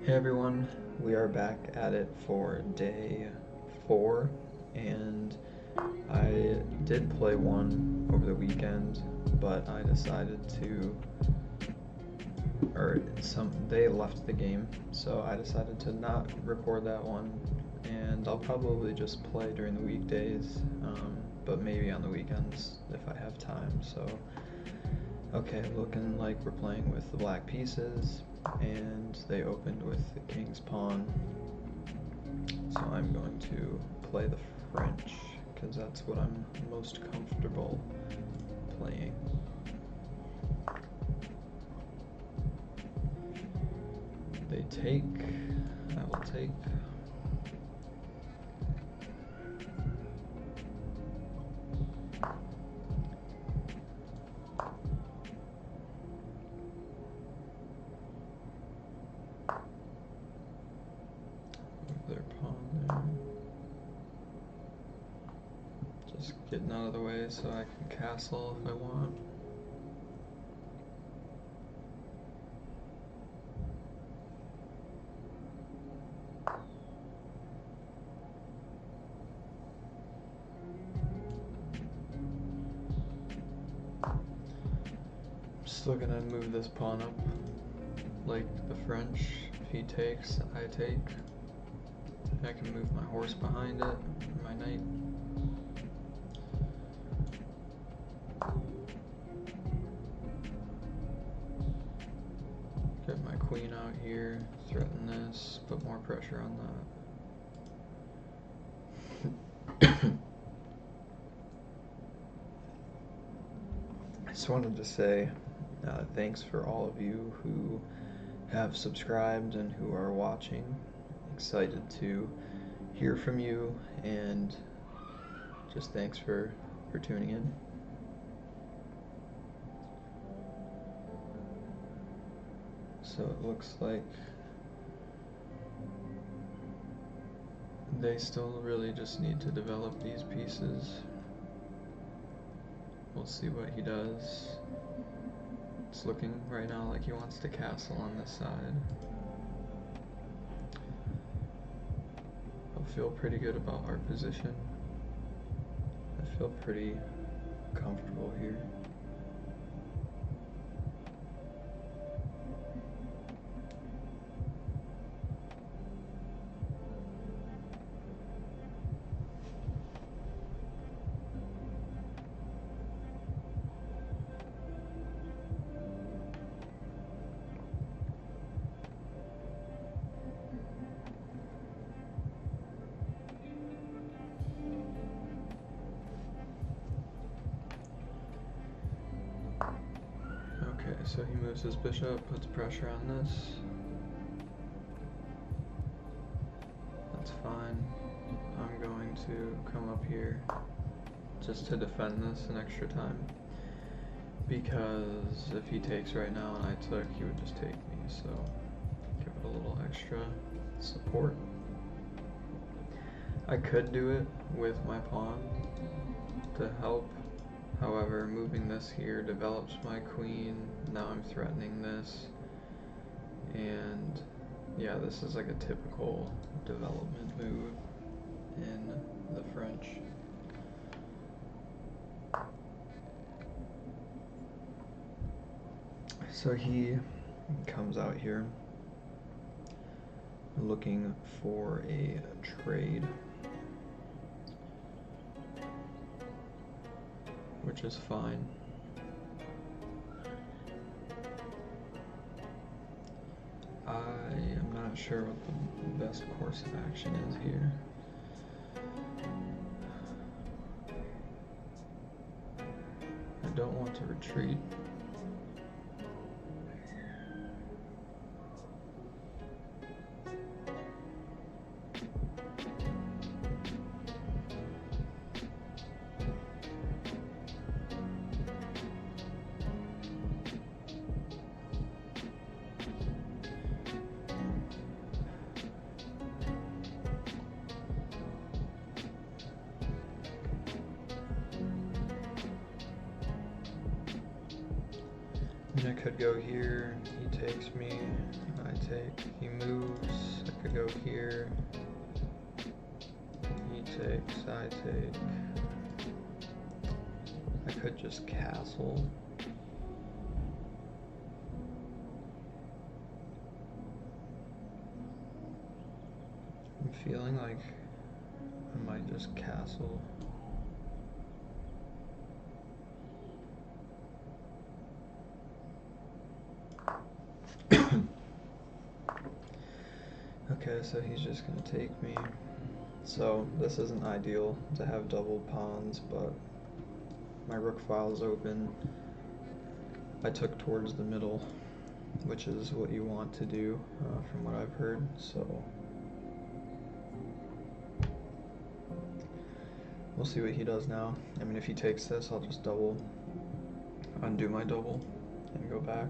Hey everyone, we are back at it for day 4, and I did play one over the weekend, but I decided to, they left the game, so I decided to not record that one, and I'll probably just play during the weekdays, but maybe on the weekends if I have time. So, okay, looking like we're playing with the black pieces, and they opened with the king's pawn, so I'm going to play the French because that's what I'm most comfortable playing. They take, I will take. Their pawn there. Just getting out of the way so I can castle if I want. Still gonna move this pawn up like the French. If he takes, I take. I can move my horse behind it, my knight. Get my queen out here, threaten this, put more pressure on that. I just wanted to say thanks for all of you who have subscribed and who are watching. Excited to hear from you, and just thanks for tuning in. So it looks like they still really just need to develop these pieces. We'll see what he does. It's looking right now like he wants to castle on this side. I feel pretty good about our position. I feel pretty comfortable here. Okay, so he moves his bishop, puts pressure on this. That's fine. I'm going to come up here just to defend this an extra time, because if he takes right now and I took, he would just take me, so give it a little extra support. I could do it with my pawn to help. However, moving this here develops my queen. Now I'm threatening this. And yeah, this is like a typical development move in the French. So he comes out here looking for a trade, which is fine. I am not sure what the best course of action is here. I don't want to retreat. I could go here, he takes me, I take. He moves. I could go here. He takes. I take. I could just castle. I'm feeling like I might just castle. Okay, so he's just gonna take me. So this isn't ideal to have double pawns, but my rook file is open. I took towards the middle, which is what you want to do from what I've heard. So we'll see what he does now. I mean, if he takes this, I'll just undo my double and go back.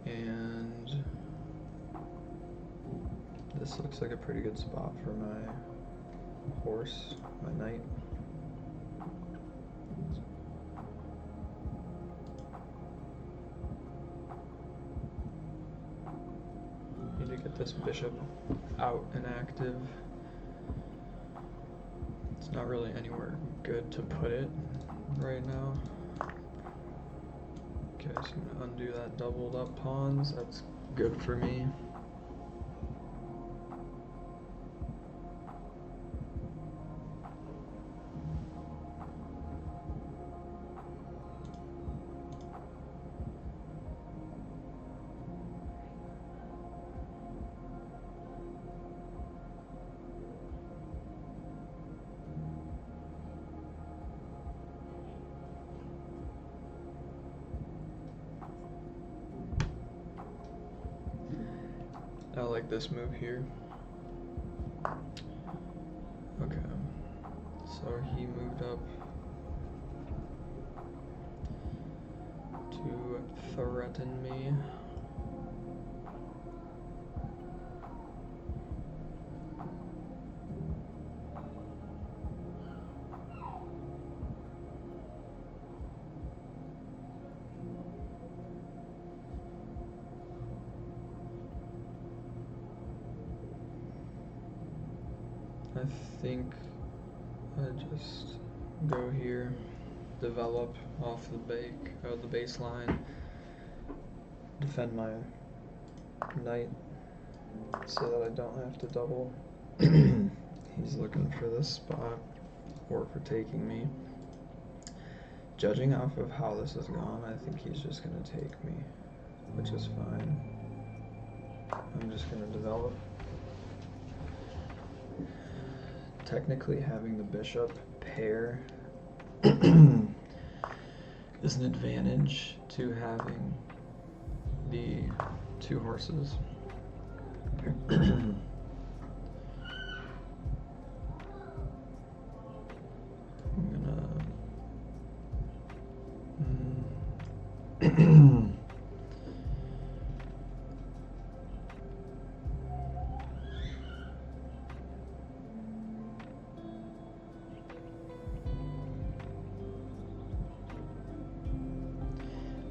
And this looks like a pretty good spot for my horse, my knight. Need to get this bishop out and active. It's not really anywhere good to put it right now. Okay, so I'm gonna undo that doubled up pawns. That's good for me. I like this move here. Okay, so he moved up to threaten me. I think I just go here, develop off the baseline, defend my knight so that I don't have to double. He's looking for this spot or for taking me. Judging off of how this has gone, I think he's just going to take me, which is fine. I'm just going to develop. Technically, having the bishop pair is an advantage to having the two horses. I'm gonna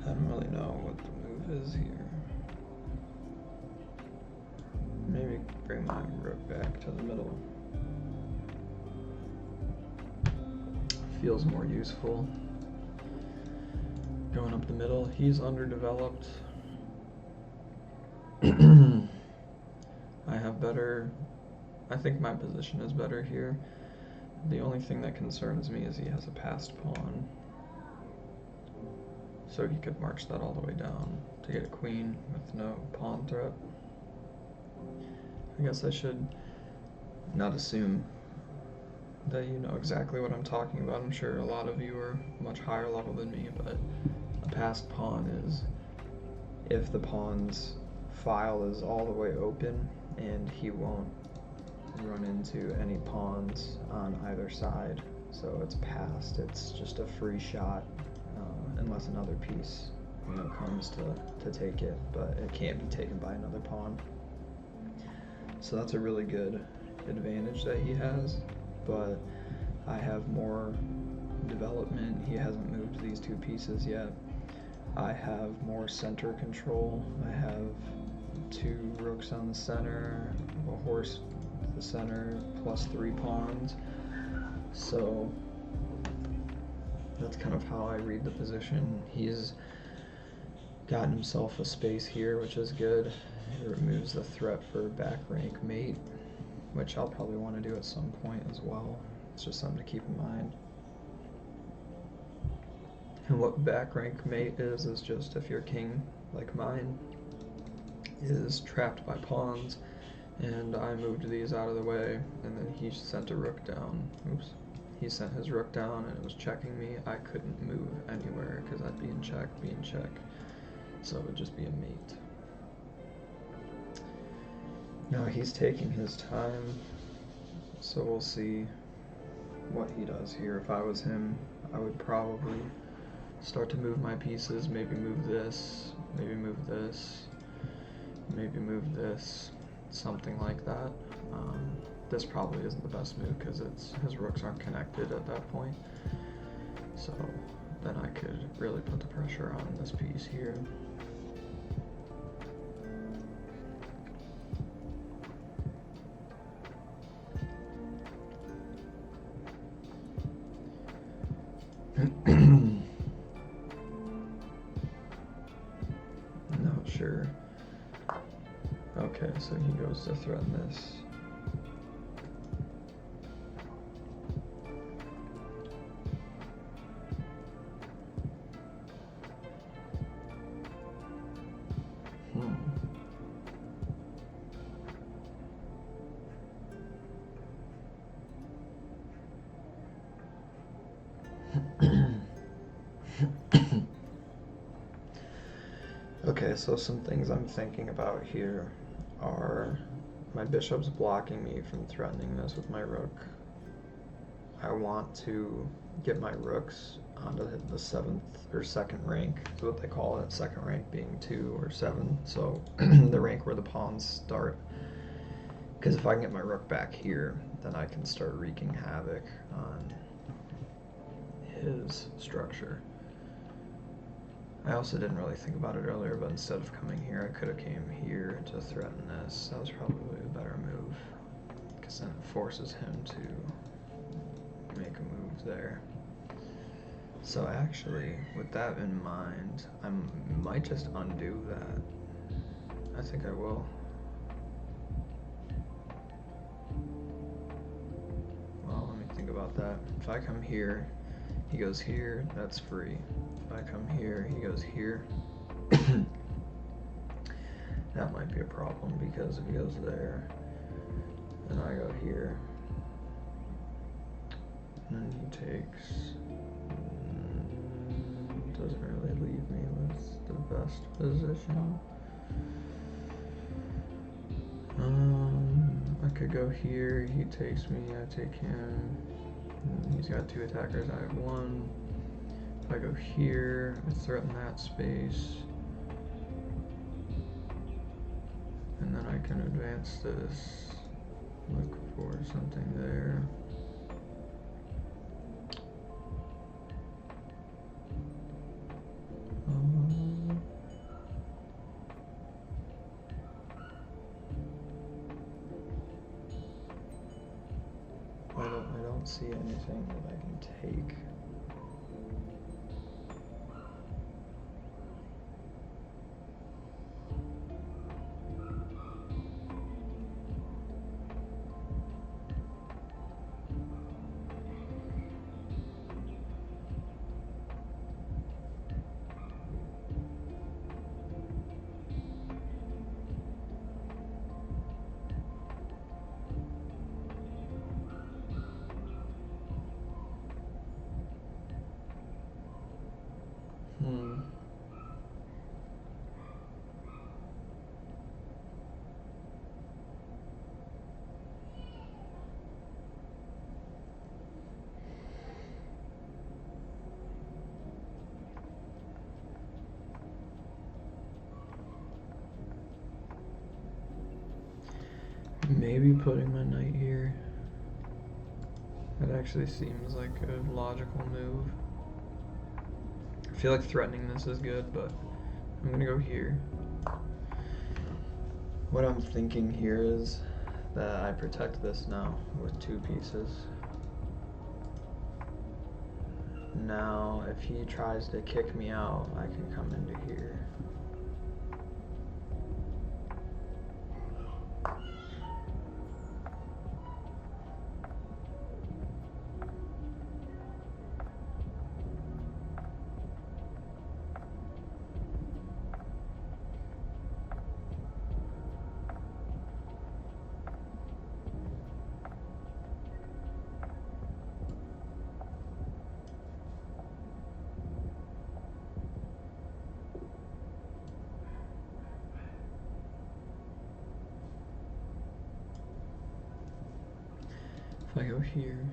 I don't really know what the move is here. Maybe bring my rook back to the middle. Feels more useful. Going up the middle. He's underdeveloped. I think my position is better here. The only thing that concerns me is he has a passed pawn. So he could march that all the way down to get a queen with no pawn threat. I guess I should not assume that you know exactly what I'm talking about. I'm sure a lot of you are much higher level than me, but a passed pawn is if the pawn's file is all the way open and he won't run into any pawns on either side. So it's passed, it's just a free shot. Unless another piece, comes to take it, but it can't be taken by another pawn. So that's a really good advantage that he has, but I have more development. He hasn't moved these two pieces yet. I have more center control. I have 2 rooks on the center, a horse at the center, plus 3 pawns. So that's kind of how I read the position. He's gotten himself a space here, which is good. It removes the threat for back rank mate, which I'll probably want to do at some point as well. It's just something to keep in mind. And what back rank mate is just if your king, like mine, is trapped by pawns, and I moved these out of the way, and then he sent a rook down. Oops. He sent his rook down, and it was checking me. I couldn't move anywhere because I'd be in check, so it would just be a mate. Now he's taking his time, so we'll see what he does here. If I was him, I would probably start to move my pieces, maybe move this, maybe move this, maybe move this, something like that. This probably isn't the best move because his rooks aren't connected at that point. So then I could really put the pressure on this piece here. Not sure. Okay, so he goes to threaten this. Okay, so some things I'm thinking about here are my bishop's blocking me from threatening this with my rook. I want to get my rooks onto the 7th or 2nd rank, is what they call it, 2nd rank being 2 or 7, so the rank where the pawns start. Because if I can get my rook back here, then I can start wreaking havoc on his structure. I also didn't really think about it earlier, but instead of coming here, I could have came here to threaten this. That was probably a better move, because then it forces him to make a move there. So actually, with that in mind, I might just undo that. I think I will. Well, let me think about that. If I come here, he goes here, that's free. If I come here, he goes here. That might be a problem because if he goes there, and I go here, and then he takes, doesn't really leave me with the best position. I could go here, he takes me, I take him. He's got 2 attackers, I have 1. If I go here, I threaten that space. And then I can advance this, look for something there. I don't see anything that I can take. Maybe putting my knight here. That actually seems like a logical move. feel like threatening this is good, but I'm gonna go here. What I'm thinking here is that I protect this now with 2 pieces. Now, if he tries to kick me out, I can come into here. If I go here,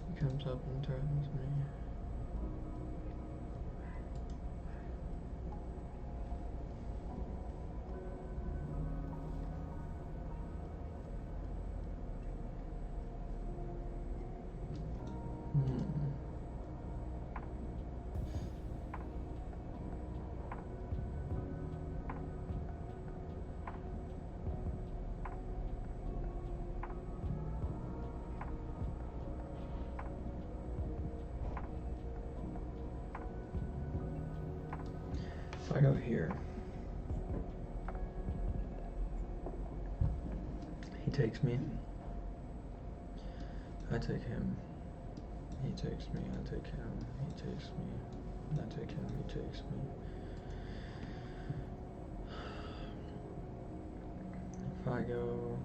he comes up and threatens me. If I go here, he takes me, I take him, he takes me, I take him, he takes me, I take him, he takes me. If I go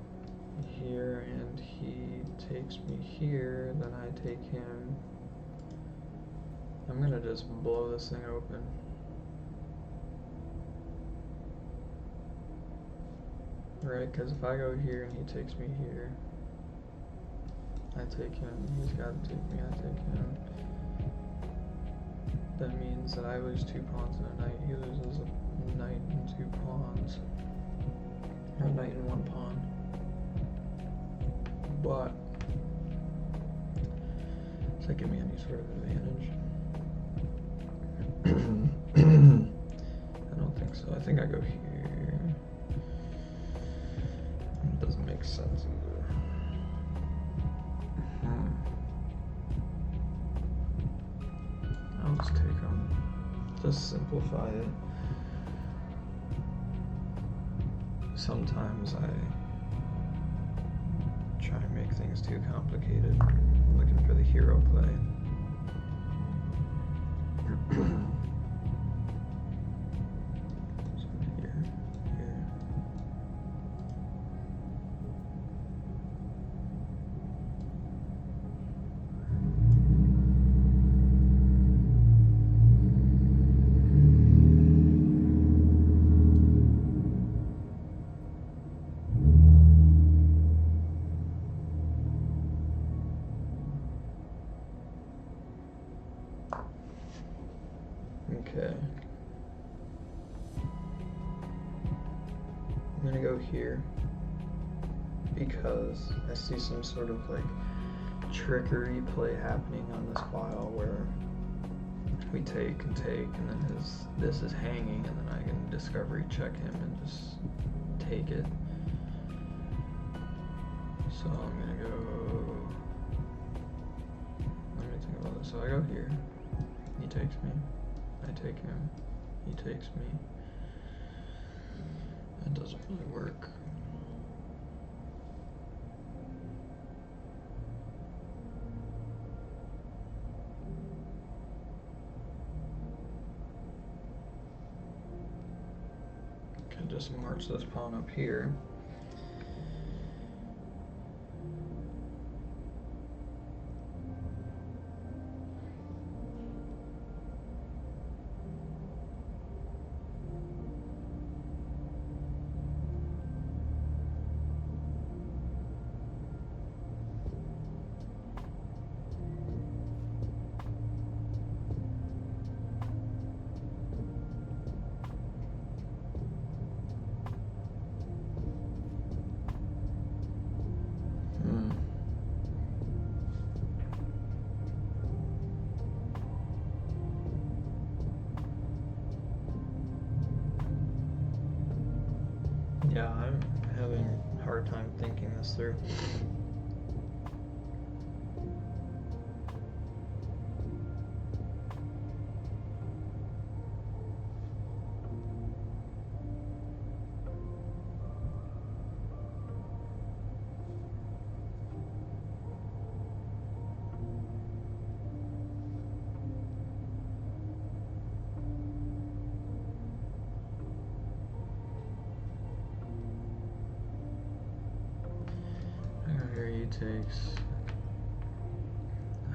here and he takes me here, then I take him. I'm gonna just blow this thing open. Right, because if I go here and he takes me here, I take him, he's got to take me, I take him. That means that I lose 2 pawns and a knight, he loses a knight and 2 pawns. Or a knight and 1 pawn. But, does that give me any sort of advantage? I don't think so. I think I go here. Doesn't make sense either. I'll just take them. Just simplify it. Sometimes I try and make things too complicated. I'm looking for the hero play. Okay. I'm gonna go here because I see some sort of like trickery play happening on this file where we take and take, and then this is hanging, and then I can discovery check him and just take it. So I'm gonna go. Let me think about this. So I go here. He takes me. I take him, he takes me. That doesn't really work. Can just march this pawn up here. Yeah, I'm having a hard time thinking this through. Here he takes,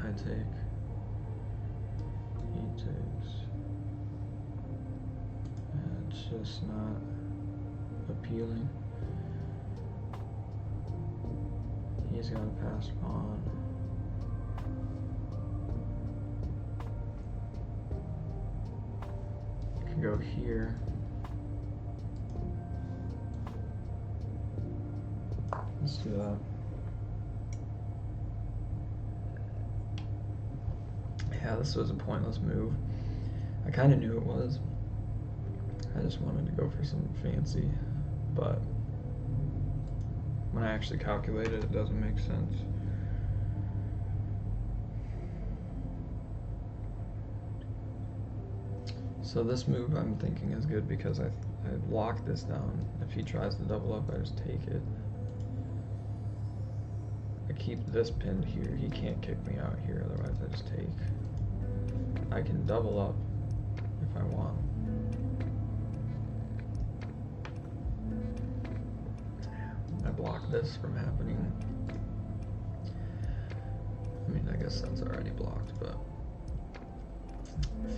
I take, he takes. It's just not appealing. He's got a passed pawn. Can go here. Let's do that. Yeah, this was a pointless move. I kind of knew it was. I just wanted to go for some fancy, but when I actually calculate it, it doesn't make sense. So this move I'm thinking is good because I lock this down. If he tries to double up, I just take it. I keep this pinned here. He can't kick me out here, otherwise I just take. I can double up if I want. I block this from happening. I mean, I guess that's already blocked, but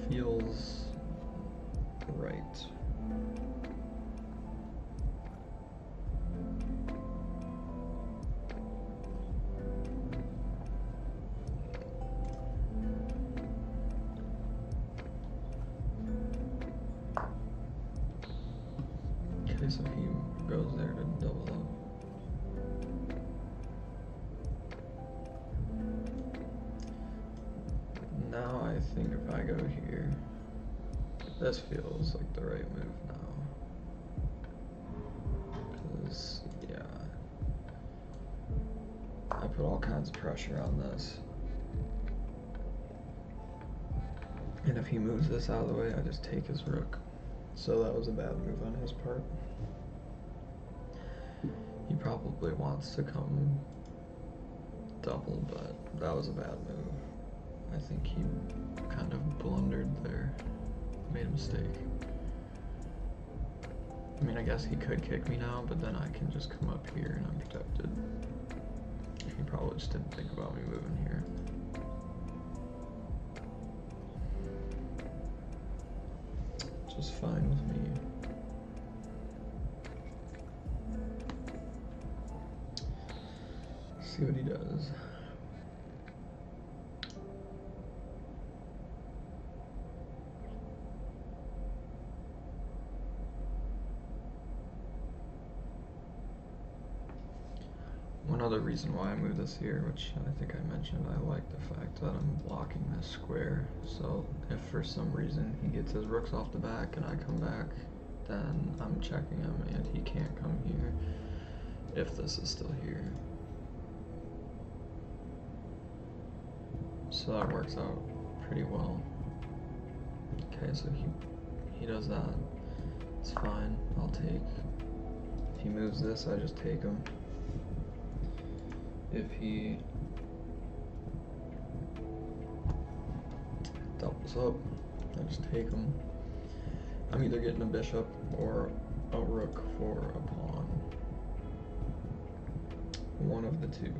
feels right. Okay, so he goes there to double up. Now I think if I go here, this feels like the right move now. Because, yeah, I put all kinds of pressure on this. And if he moves this out of the way, I just take his rook. So that was a bad move on his part. He probably wants to come double, but that was a bad move. I think he kind of blundered there, made a mistake. I mean, I guess he could kick me now, but then I can just come up here and I'm protected. He probably just didn't think about me moving here. Just fine with me. See what he does. One other reason why I moved this here, which I think I mentioned, I like the fact that I'm blocking this square. So if for some reason he gets his rooks off the back and I come back, then I'm checking him and he can't come here if this is still here. So that works out pretty well. Okay, so he does that. It's fine, I'll take. If he moves this, I just take him. If he doubles up, I just take him. I'm either getting a bishop or a rook for a pawn. One of the two.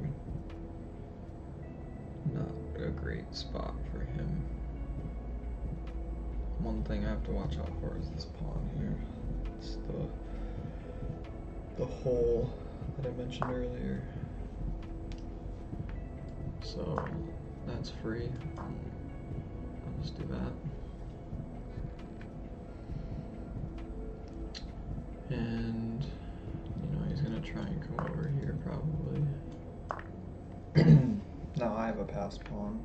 Not a great spot for him. One thing I have to watch out for is this pawn here. It's the hole that I mentioned earlier. So that's free. I'll just do that. And you know he's gonna try and come over here probably. Now I have a passed pawn.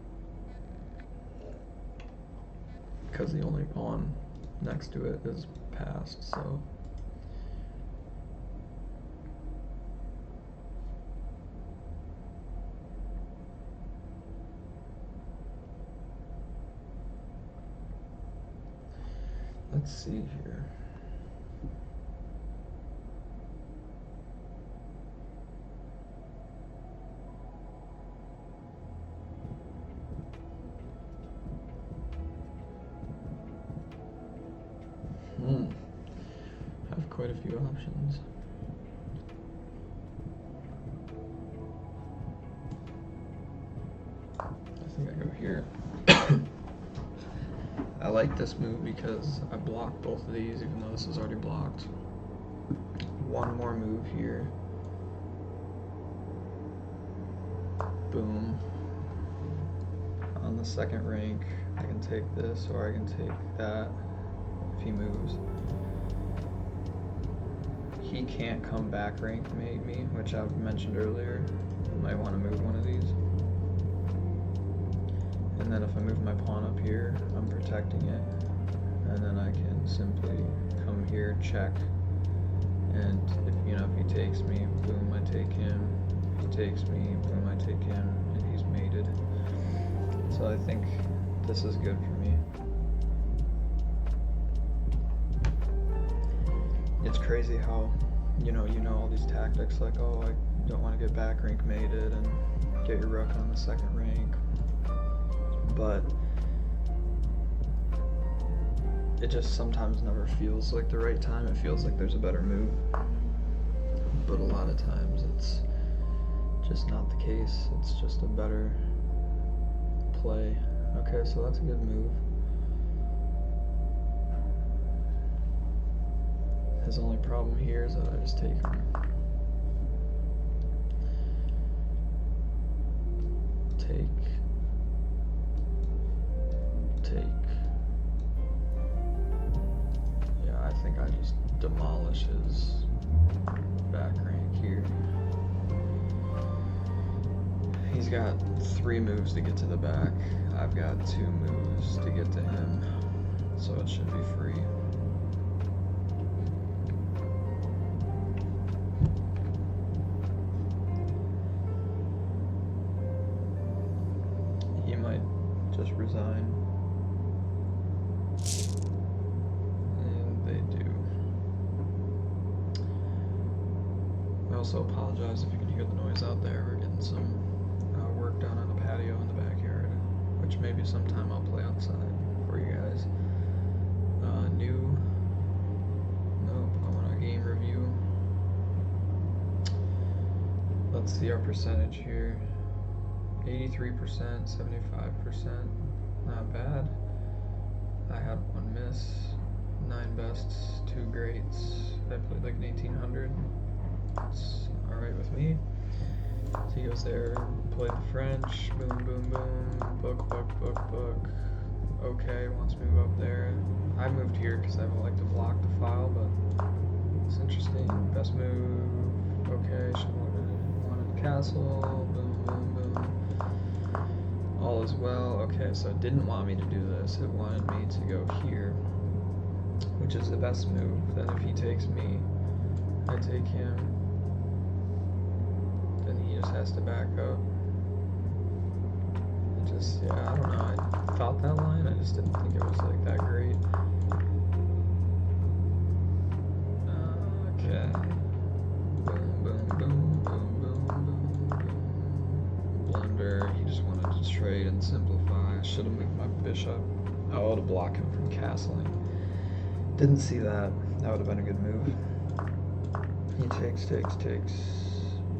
Because the only pawn next to it is passed, so Let's see here. Have quite a few options. I think I go here. I like this move because I blocked both of these even though this is already blocked. One more move here. Boom. On the second rank, I can take this or I can take that if he moves. He can't come back rank mate me, which I've mentioned earlier. I might want to move one of these. And then if I move my pawn up here, I'm protecting it. And then I can simply come here, check. And if he takes me, boom, I take him. If he takes me, boom, I take him, and he's mated. So I think this is good for me. It's crazy how, you know all these tactics like, oh, I don't want to get back rank mated and get your rook on the second rank. But it just sometimes never feels like the right time. It feels like there's a better move. But a lot of times it's just not the case. It's just a better play. Okay, so that's a good move. His only problem here is that I just take him. Take. Yeah, I think I just demolish his back rank here. He's got 3 moves to get to the back. I've got 2 moves to get to him, so it should be free. He might just resign. And they do. I also apologize if you can hear the noise out there. We're getting some work done on the patio in the backyard, which maybe sometime I'll play outside for you guys. I want a game review. Let's see our percentage here. 83%, 75%, not bad. I had 1 miss, 9 bests, 2 greats. I played like an 1800. It's alright with me. So he goes there, played the French, boom, boom, boom, book. Okay, wants to move up there. I moved here because I like to block the file, but it's interesting. Best move, okay, she wanted castle, boom, boom, boom. All is well. Okay, so it didn't want me to do this. It wanted me to go here, which is the best move. Then if he takes me, I take him. Then he just has to back up. Yeah, I don't know. I thought that line. I just didn't think it was like that great. Okay. Boom, boom, boom, boom, boom, boom, boom. Blunder. He just wanted to trade and simplify. I should have moved my bishop. Oh, to block him from castling. Didn't see that. That would have been a good move. He takes.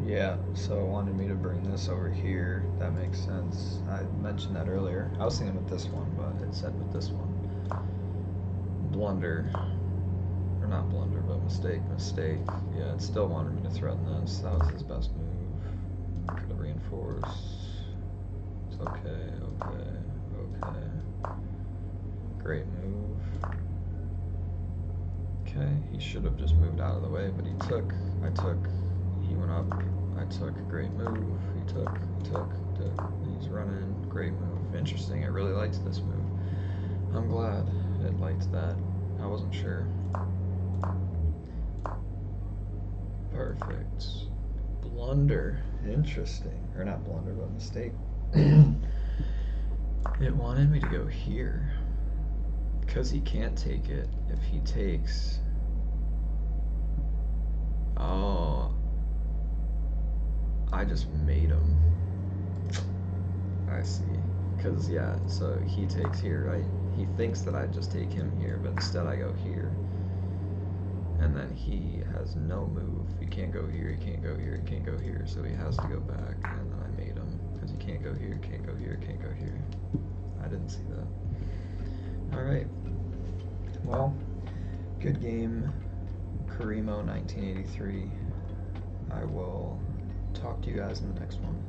Yeah, so it wanted me to bring this over here. That makes sense. I mentioned that earlier. I was thinking with this one, but it said with this one. Blunder. Or not blunder, but mistake. Yeah, it still wanted me to threaten this. That was his best move. Could have reinforced. It's okay. Great move. Okay, he should have just moved out of the way, but he took. He went up. I took. Great move. He took. He's running. Great move. Interesting. I really liked this move. I'm glad it liked that. I wasn't sure. Perfect. Blunder. Interesting. Or not blunder, but mistake. It wanted me to go here. Because he can't take it. If he takes... Oh. I just made him. I see. Because, yeah, so he takes here, right? He thinks that I just take him here, but instead I go here. And then he has no move. He can't go here, he can't go here, he can't go here, so he has to go back, and then I made him. Because he can't go here, can't go here, can't go here. I didn't see that. Alright. Well, good game, Karimo 1983. I will talk to you guys in the next one.